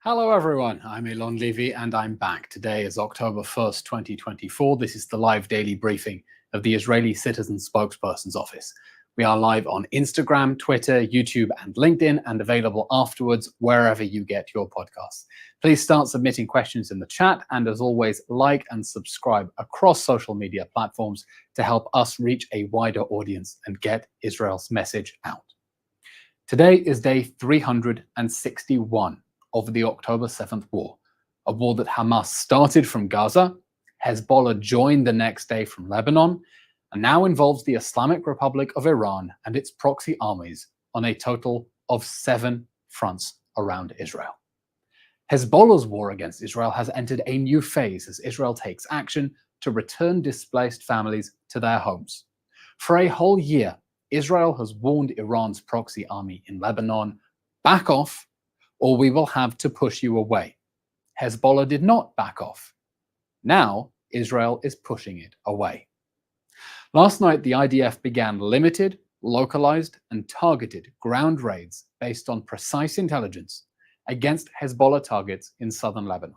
Hello everyone, I'm Eylon Levy and I'm back. Today is October 1st, 2024. This is the live daily briefing of the Israeli Citizen Spokesperson's Office. We are live on Instagram, Twitter, YouTube and LinkedIn and available afterwards wherever you get your podcasts. Please start submitting questions in the chat and as always, like and subscribe across social media platforms to help us reach a wider audience and get Israel's message out. Today is day 361 of the October 7th war, a war that Hamas started from Gaza, Hezbollah joined the next day from Lebanon, and now involves the Islamic Republic of Iran and its proxy armies on a total of 7 fronts around Israel. Hezbollah's war against Israel has entered a new phase as Israel takes action to return displaced families to their homes. For a whole year, Israel has warned Iran's proxy army in Lebanon, back off, or we will have to push you away. Hezbollah did not back off. Now, Israel is pushing it away. Last night, the IDF began limited, localized, and targeted ground raids based on precise intelligence against Hezbollah targets in southern Lebanon.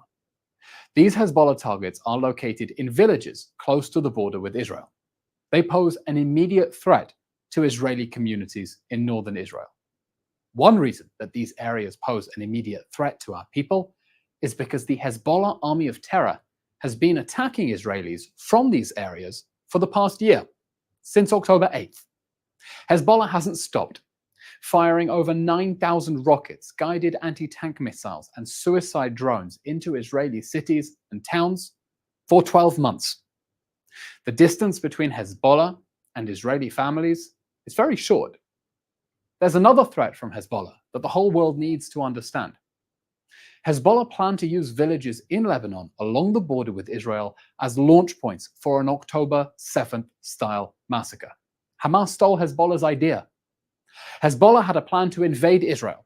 These Hezbollah targets are located in villages close to the border with Israel. They pose an immediate threat to Israeli communities in northern Israel. One reason that these areas pose an immediate threat to our people is because the Hezbollah army of terror has been attacking Israelis from these areas for the past year, since October 8th. Hezbollah hasn't stopped, firing over 9,000 rockets, guided anti-tank missiles, and suicide drones into Israeli cities and towns for 12 months. The distance between Hezbollah and Israeli families is very short. There's another threat from Hezbollah that the whole world needs to understand. Hezbollah plan to use villages in Lebanon along the border with Israel as launch points for an October 7th style massacre. Hamas stole Hezbollah's idea. Hezbollah had a plan to invade Israel,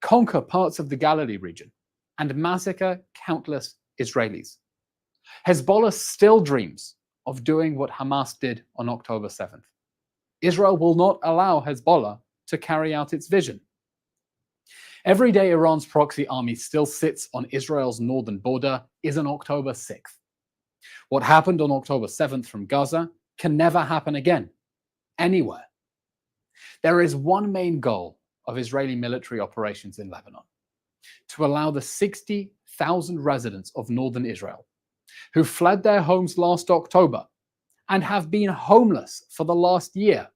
conquer parts of the Galilee region, and massacre countless Israelis. Hezbollah still dreams of doing what Hamas did on October 7th. Israel will not allow Hezbollah to carry out its vision. Every day Iran's proxy army still sits on Israel's northern border is an October 6th. What happened on October 7th from Gaza can never happen again, anywhere. There is one main goal of Israeli military operations in Lebanon: to allow the 60,000 residents of northern Israel who fled their homes last October and have been homeless for the last year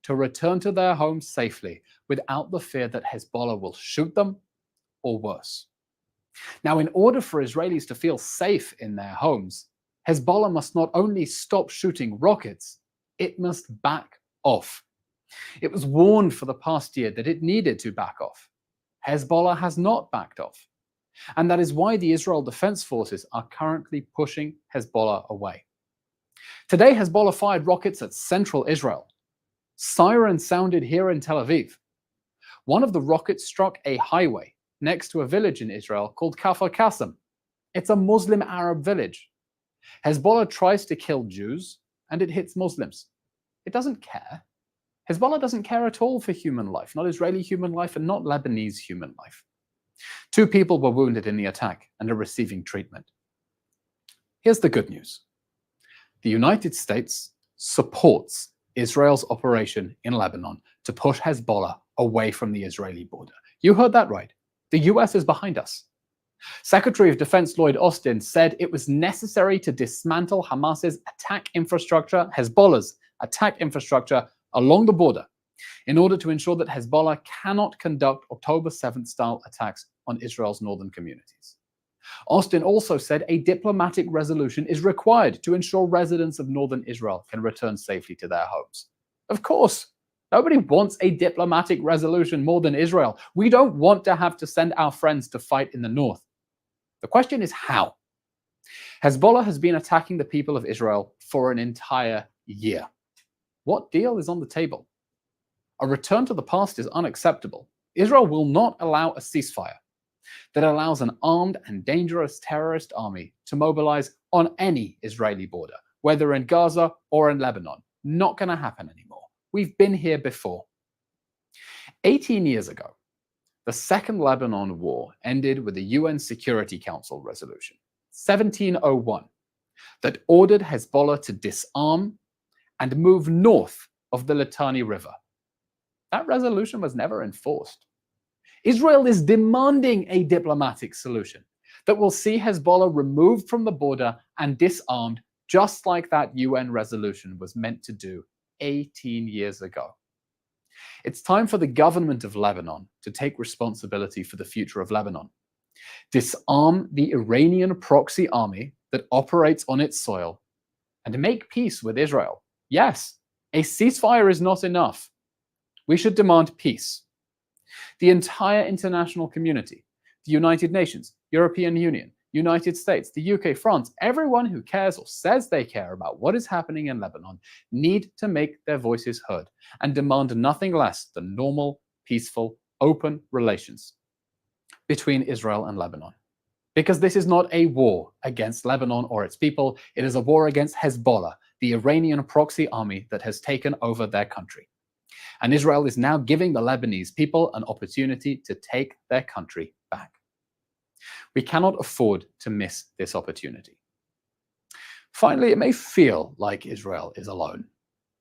to return to their homes safely without the fear that Hezbollah will shoot them or worse. Now, in order for Israelis to feel safe in their homes, Hezbollah must not only stop shooting rockets, it must back off. It was warned for the past year that it needed to back off. Hezbollah has not backed off. And that is why the Israel Defense Forces are currently pushing Hezbollah away. Today, Hezbollah fired rockets at central Israel. Sirens sounded here in Tel Aviv. One of the rockets struck a highway next to a village in Israel called Kafr Qasim. It's a Muslim Arab village. Hezbollah tries to kill Jews and it hits Muslims. It doesn't care. Hezbollah doesn't care at all for human life, not Israeli human life and not Lebanese human life. 2 people were wounded in the attack and are receiving treatment. Here's the good news. The United States supports Israel's operation in Lebanon to push Hezbollah away from the Israeli border. You heard that right. The US is behind us. Secretary of Defense Lloyd Austin said it was necessary to dismantle Hamas's attack infrastructure, Hezbollah's attack infrastructure along the border in order to ensure that Hezbollah cannot conduct October 7th style attacks on Israel's northern communities. Austin also said a diplomatic resolution is required to ensure residents of northern Israel can return safely to their homes. Of course, nobody wants a diplomatic resolution more than Israel. We don't want to have to send our friends to fight in the north. The question is how? Hezbollah has been attacking the people of Israel for an entire year. What deal is on the table? A return to the past is unacceptable. Israel will not allow a ceasefire that allows an armed and dangerous terrorist army to mobilize on any Israeli border, whether in Gaza or in Lebanon. Not going to happen anymore. We've been here before. 18 years ago, The Second Lebanon War ended with the UN Security Council resolution, 1701, that ordered Hezbollah to disarm and move north of the Litani River. That resolution was never enforced. Israel is demanding a diplomatic solution that will see Hezbollah removed from the border and disarmed, just like that UN resolution was meant to do 18 years ago. It's time for the government of Lebanon to take responsibility for the future of Lebanon. Disarm the Iranian proxy army that operates on its soil and make peace with Israel. Yes, a ceasefire is not enough. We should demand peace. The entire international community, the United Nations, European Union, United States, the UK, France, everyone who cares or says they care about what is happening in Lebanon need to make their voices heard and demand nothing less than normal, peaceful, open relations between Israel and Lebanon. Because this is not a war against Lebanon or its people, it is a war against Hezbollah, the Iranian proxy army that has taken over their country. And Israel is now giving the Lebanese people an opportunity to take their country back. We cannot afford to miss this opportunity. Finally, it may feel like Israel is alone,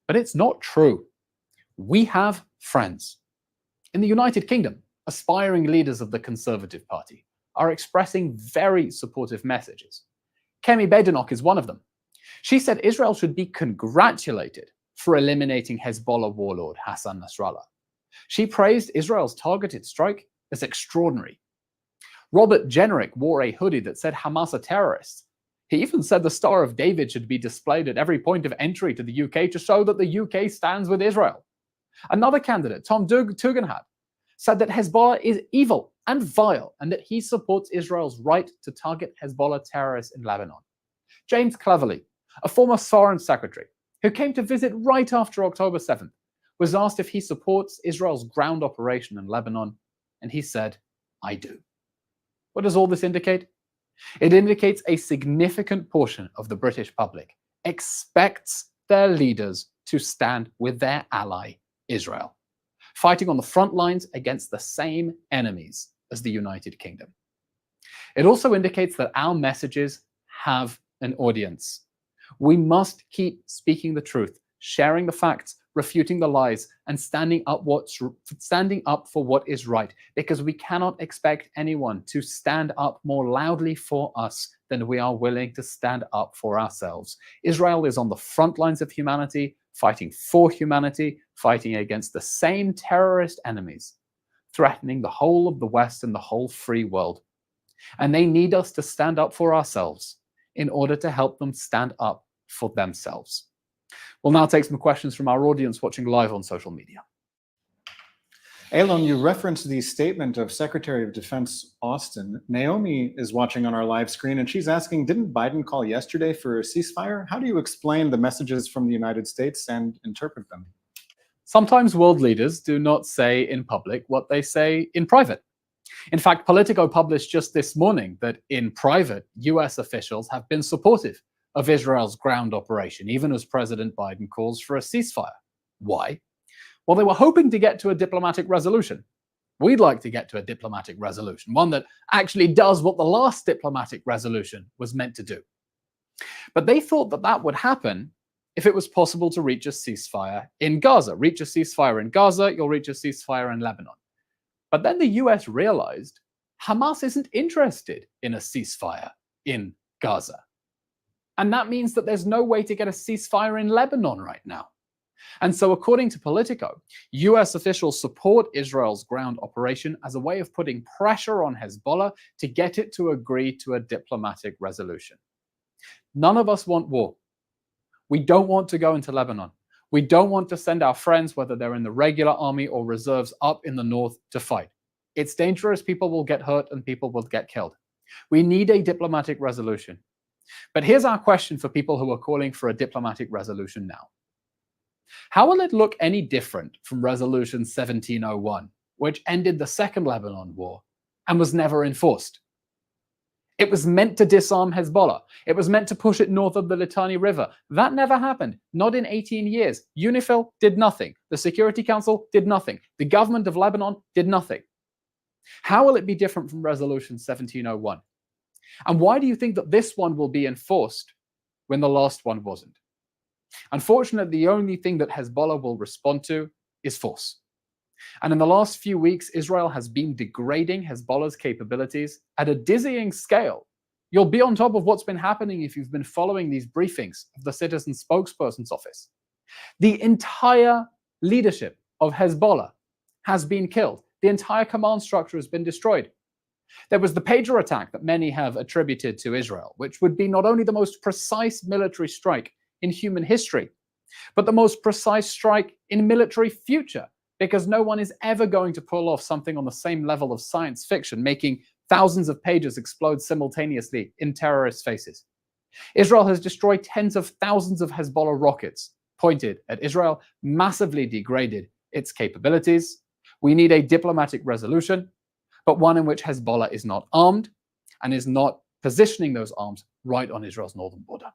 but it's not true. We have friends. In the United Kingdom, aspiring leaders of the Conservative Party are expressing very supportive messages. Kemi Badenoch is one of them. She said Israel should be congratulated for eliminating Hezbollah warlord Hassan Nasrallah. She praised Israel's targeted strike as extraordinary. Robert Jenrick wore a hoodie that said Hamas are terrorists. He even said the Star of David should be displayed at every point of entry to the UK to show that the UK stands with Israel. Another candidate, Tom Tugendhat, said that Hezbollah is evil and vile and that he supports Israel's right to target Hezbollah terrorists in Lebanon. James Cleverly, a former foreign secretary who came to visit right after October 7th, was asked if he supports Israel's ground operation in Lebanon, and he said, "I do." What does all this indicate? It indicates a significant portion of the British public expects their leaders to stand with their ally, Israel, fighting on the front lines against the same enemies as the United Kingdom. It also indicates that our messages have an audience. We must keep speaking the truth, sharing the facts, refuting the lies, and standing up for what is right, because we cannot expect anyone to stand up more loudly for us than we are willing to stand up for ourselves. Israel is on the front lines of humanity, fighting for humanity, fighting against the same terrorist enemies, threatening the whole of the West and the whole free world. And they need us to stand up for ourselves in order to help them stand up for themselves. We'll now take some questions from our audience watching live on social media. Eylon, you referenced the statement of Secretary of Defense Austin. Naomi is watching on our live screen, and she's asking, didn't Biden call yesterday for a ceasefire? How do you explain the messages from the United States and interpret them? Sometimes world leaders do not say in public what they say in private. In fact, Politico published just this morning that in private, US officials have been supportive of Israel's ground operation, even as President Biden calls for a ceasefire. Why? Well, they were hoping to get to a diplomatic resolution. We'd like to get to a diplomatic resolution, one that actually does what the last diplomatic resolution was meant to do. But they thought that that would happen if it was possible to reach a ceasefire in Gaza. Reach a ceasefire in Gaza, you'll reach a ceasefire in Lebanon. But then the US realized Hamas isn't interested in a ceasefire in Gaza. And that means that there's no way to get a ceasefire in Lebanon right now. And so according to Politico, US officials support Israel's ground operation as a way of putting pressure on Hezbollah to get it to agree to a diplomatic resolution. None of us want war. We don't want to go into Lebanon. We don't want to send our friends, whether they're in the regular army or reserves, up in the north to fight. It's dangerous. People will get hurt and people will get killed. We need a diplomatic resolution. But here's our question for people who are calling for a diplomatic resolution now. How will it look any different from Resolution 1701, which ended the Second Lebanon War and was never enforced? It was meant to disarm Hezbollah. It was meant to push it north of the Litani River. That never happened, not in 18 years. UNIFIL did nothing. The Security Council did nothing. The government of Lebanon did nothing. How will it be different from Resolution 1701? And why do you think that this one will be enforced when the last one wasn't? Unfortunately, the only thing that Hezbollah will respond to is force. And in the last few weeks, Israel has been degrading Hezbollah's capabilities at a dizzying scale. You'll be on top of what's been happening if you've been following these briefings of the Citizen Spokesperson's office. The entire leadership of Hezbollah has been killed. The entire command structure has been destroyed. There was the pager attack that many have attributed to Israel, which would be not only the most precise military strike in human history, but the most precise strike in military future, because no one is ever going to pull off something on the same level of science fiction, making thousands of pages explode simultaneously in terrorist faces. Israel has destroyed tens of thousands of Hezbollah rockets pointed at Israel, massively degraded its capabilities. We need a diplomatic resolution, but one in which Hezbollah is not armed and is not positioning those arms right on Israel's northern border.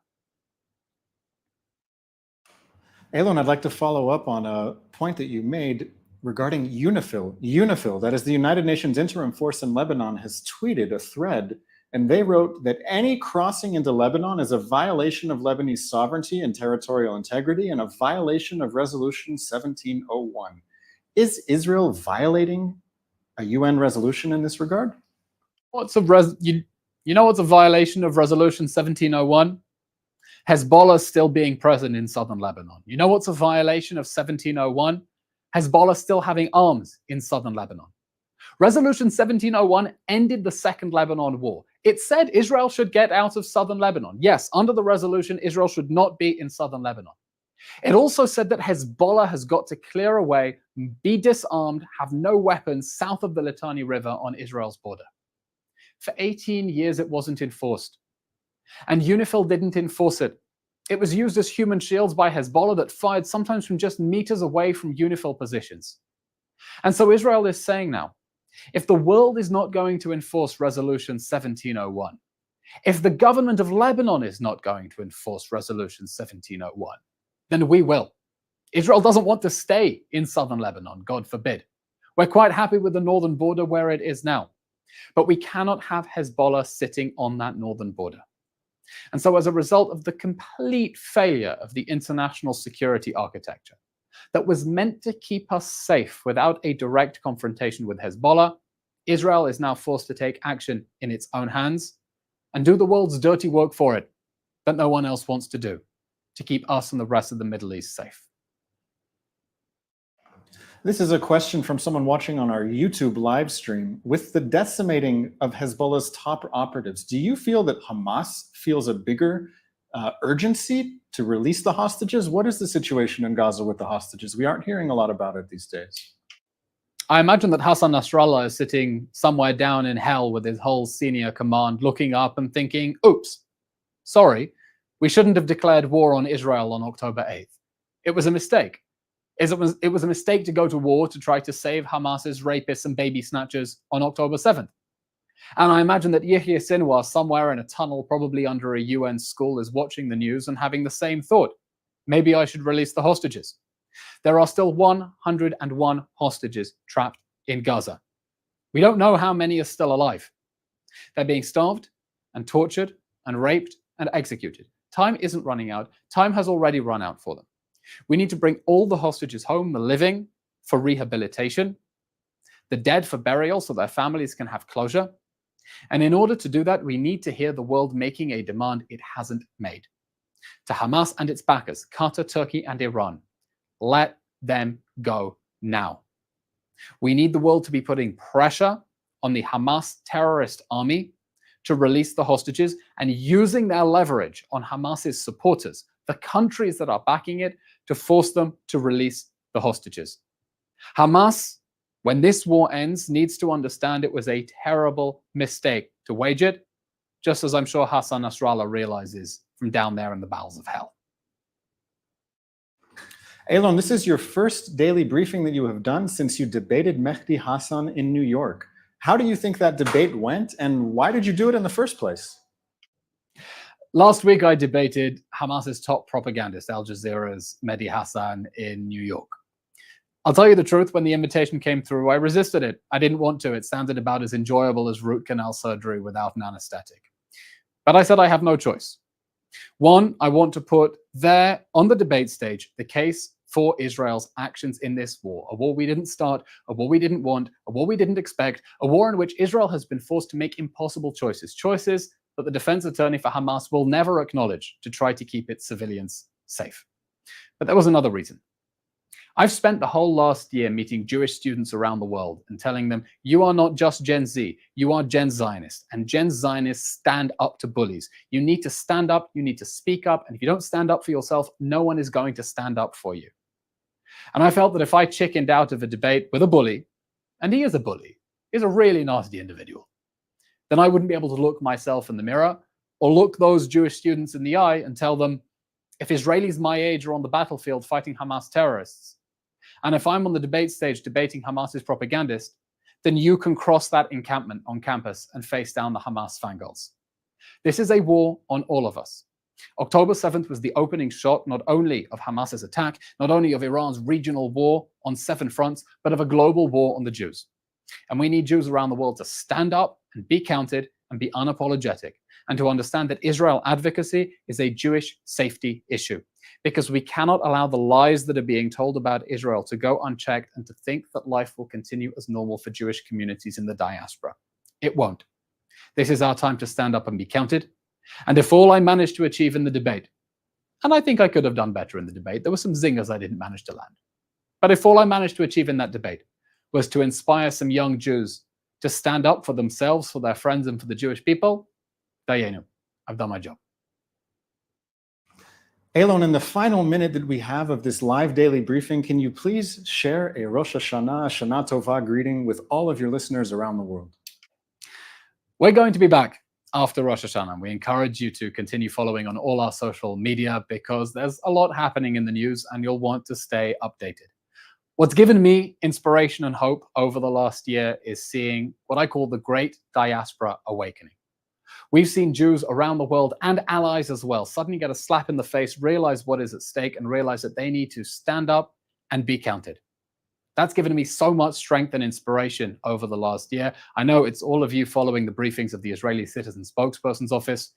Eylon, I'd like to follow up on a point that you made regarding UNIFIL. UNIFIL, that is the United Nations Interim Force in Lebanon, has tweeted a thread, and they wrote that any crossing into Lebanon is a violation of Lebanese sovereignty and territorial integrity and a violation of Resolution 1701. Is Israel violating a UN resolution in this regard? You know what's a violation of Resolution 1701? Hezbollah still being present in southern Lebanon. You know what's a violation of 1701? Hezbollah still having arms in southern Lebanon. Resolution 1701 ended the Second Lebanon War. It said Israel should get out of southern Lebanon. Yes, under the resolution, Israel should not be in southern Lebanon. It also said that Hezbollah has got to clear away, be disarmed, have no weapons south of the Litani River on Israel's border. For 18 years, it wasn't enforced. And UNIFIL didn't enforce it. It was used as human shields by Hezbollah that fired sometimes from just meters away from UNIFIL positions. And so Israel is saying now, if the world is not going to enforce Resolution 1701, if the government of Lebanon is not going to enforce Resolution 1701, then we will. Israel doesn't want to stay in southern Lebanon, God forbid. We're quite happy with the northern border where it is now. But we cannot have Hezbollah sitting on that northern border. And so as a result of the complete failure of the international security architecture that was meant to keep us safe without a direct confrontation with Hezbollah, Israel is now forced to take action in its own hands and do the world's dirty work for it that no one else wants to do, to keep us and the rest of the Middle East safe. This is a question from someone watching on our YouTube live stream. With the decimating of Hezbollah's top operatives, do you feel that Hamas feels a bigger urgency to release the hostages? What is the situation in Gaza with the hostages? We aren't hearing a lot about it these days. I imagine that Hassan Nasrallah is sitting somewhere down in hell with his whole senior command, looking up and thinking, oops, sorry, we shouldn't have declared war on Israel on October 8th. It was a mistake. It was a mistake to go to war to try to save Hamas's rapists and baby snatchers on October 7th. And I imagine that Yahya Sinwar, somewhere in a tunnel, probably under a UN school, is watching the news and having the same thought. Maybe I should release the hostages. There are still 101 hostages trapped in Gaza. We don't know how many are still alive. They're being starved and tortured and raped and executed. Time isn't running out. Time has already run out for them. We need to bring all the hostages home, the living for rehabilitation, the dead for burial so their families can have closure. And in order to do that, we need to hear the world making a demand it hasn't made. To Hamas and its backers, Qatar, Turkey, and Iran, let them go now. We need the world to be putting pressure on the Hamas terrorist army to release the hostages and using their leverage on Hamas's supporters, the countries that are backing it, to force them to release the hostages. Hamas, when this war ends, needs to understand it was a terrible mistake to wage it, just as I'm sure Hassan Nasrallah realizes from down there in the bowels of hell. Eylon, this is your first daily briefing that you have done since you debated Mehdi Hassan in New York. How do you think that debate went, and why did you do it in the first place? Last week, I debated Hamas's top propagandist, Al Jazeera's Mehdi Hassan, in New York. I'll tell you the truth, when the invitation came through, I resisted it. I didn't want to. It sounded about as enjoyable as root canal surgery without an anesthetic. But I said I have no choice. One, I want to put there on the debate stage the case for Israel's actions in this war, a war we didn't start, a war we didn't want, a war we didn't expect, a war in which Israel has been forced to make impossible choices, choices that the defense attorney for Hamas will never acknowledge to try to keep its civilians safe. But there was another reason. I've spent the whole last year meeting Jewish students around the world and telling them, you are not just Gen Z, you are Gen Zionist, and Gen Zionists stand up to bullies. You need to stand up, you need to speak up, and if you don't stand up for yourself, no one is going to stand up for you. And I felt that if I chickened out of a debate with a bully, and he is a bully, he's a really nasty individual, then I wouldn't be able to look myself in the mirror or look those Jewish students in the eye and tell them, if Israelis my age are on the battlefield fighting Hamas terrorists, and if I'm on the debate stage debating Hamas's propagandist, then you can cross that encampment on campus and face down the Hamas fangirls. This is a war on all of us. October 7th was the opening shot not only of Hamas's attack, not only of Iran's regional war on 7 fronts, but of a global war on the Jews. And we need Jews around the world to stand up and be counted and be unapologetic, and to understand that Israel advocacy is a Jewish safety issue, because we cannot allow the lies that are being told about Israel to go unchecked and to think that life will continue as normal for Jewish communities in the diaspora. It won't. This is our time to stand up and be counted. And if all I managed to achieve in the debate, and I think I could have done better in the debate, there were some zingers I didn't manage to land, but if all I managed to achieve in that debate was to inspire some young Jews to stand up for themselves, for their friends, and for the Jewish people, dayenu, I've done my job. Eylon, in the final minute that we have of this live daily briefing, can you please share a Rosh Hashanah, Shana Tova greeting with all of your listeners around the world? We're going to be back after Rosh Hashanah. We encourage you to continue following on all our social media, because there's a lot happening in the news and you'll want to stay updated. What's given me inspiration and hope over the last year is seeing what I call the Great Diaspora Awakening. We've seen Jews around the world, and allies as well, suddenly get a slap in the face, realize what is at stake, and realize that they need to stand up and be counted. That's given me so much strength and inspiration over the last year. I know it's all of you following the briefings of the Israeli Citizen Spokesperson's Office,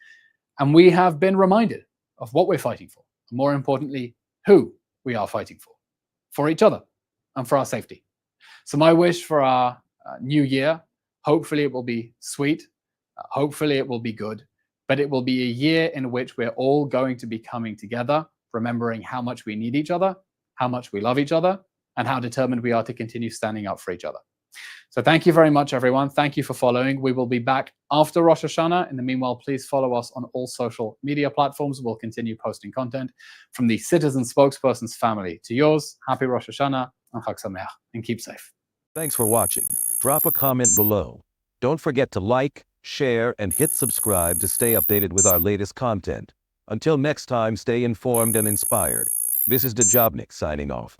and we have been reminded of what we're fighting for, and more importantly, who we are fighting for each other and for our safety. So my wish for our new year, hopefully it will be sweet, hopefully it will be good, but it will be a year in which we're all going to be coming together, remembering how much we need each other, how much we love each other, and how determined we are to continue standing up for each other. So thank you very much, everyone. Thank you for following. We will be back after Rosh Hashanah. In the meanwhile, please follow us on all social media platforms. We'll continue posting content from the Citizen Spokesperson's family to yours. Happy Rosh Hashanah and Chag Sameach, and keep safe. Thanks for watching. Drop a comment below. Don't forget to like, share, and hit subscribe to stay updated with our latest content. Until next time, stay informed and inspired. This is Dejobnik signing off.